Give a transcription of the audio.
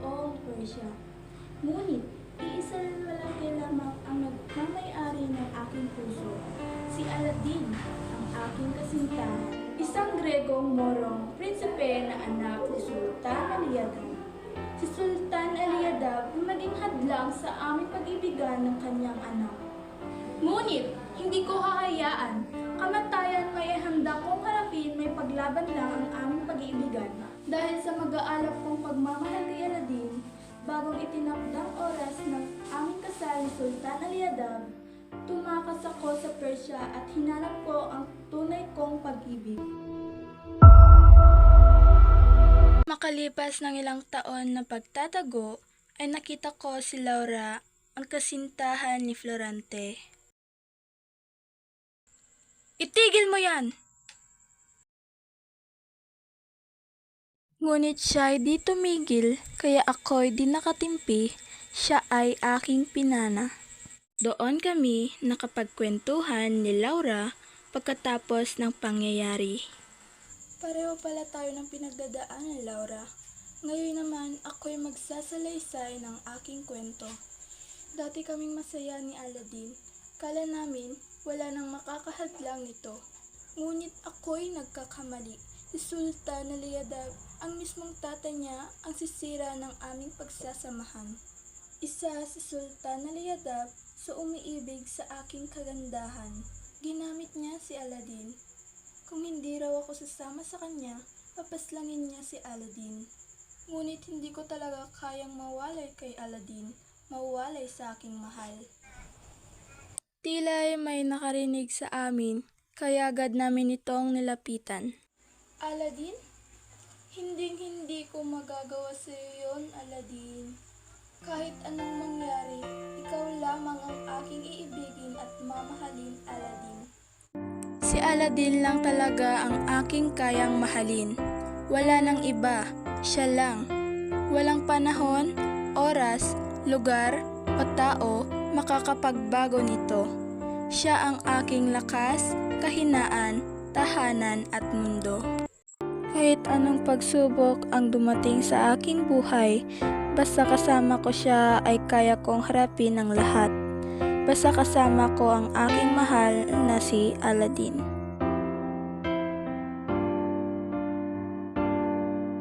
buong Persia. Ngunit, iisa lamang ang nagmamay-ari ng aking puso, si Aladdin, ang aking kasinta, isang Gregong Morong prinsipe na anak ni Sultan Aliadab. Si Sultan Aliadab ay maging hadlang sa aming pag-ibigan ng kanyang anak. Ngunit, hindi ko hahayaan. Kamatayan may handa kong harapin, may paglaban lang ang aming pag-iibigan. Dahil sa mag-aalap kong pagmamahal kay Aladdin, bagong itinakdang oras ng aming kasal ni Sultan Aliadab, tumakas ako sa Persia at hinanap ko ang tunay kong pag-ibig. Makalipas ng ilang taon na pagtatago, ay nakita ko si Laura, ang kasintahan ni Florante. Itigil mo yan! Ngunit siya ay di tumigil, kaya ako'y di nakatimpi, siya ay aking pinana. Doon kami nakapagkwentuhan ni Laura pagkatapos ng pangyayari. Pareho pala tayo ng pinagdadaanan, Laura. Ngayon naman ako'y magsasalaysay ng aking kwento. Dati kaming masaya ni Aladdin. Kala namin wala nang makakahadlang nito. Ngunit ako'y nagkakamali. Si Sultan Aliadab, ang mismong tatay niya, ang sisira ng aming pagsasamahan. Isa si Sultan Aliadab sa umiibig sa aking kagandahan. Ginamit niya si Aladdin. Kung hindi raw ako sasama sa kanya, papaslangin niya si Aladdin. Ngunit hindi ko talaga kayang mawalay kay Aladdin, mawalay sa aking mahal. Tila may nakarinig sa amin, kaya agad namin itong nilapitan. Aladdin? Hindi ko magagawa sa iyo yon, Aladdin. Kahit anong mangyari, ikaw lamang ang aking iibigin at mamahalin, Aladdin. Si Aladdin lang talaga ang aking kayang mahalin. Wala nang iba, siya lang. Walang panahon, oras, lugar, o tao makakapagbago nito. Siya ang aking lakas, kahinaan, tahanan at mundo. Kahit anong pagsubok ang dumating sa aking buhay, basta kasama ko siya ay kaya kong harapin ang lahat. Basta kasama ko ang aking mahal na si Aladdin.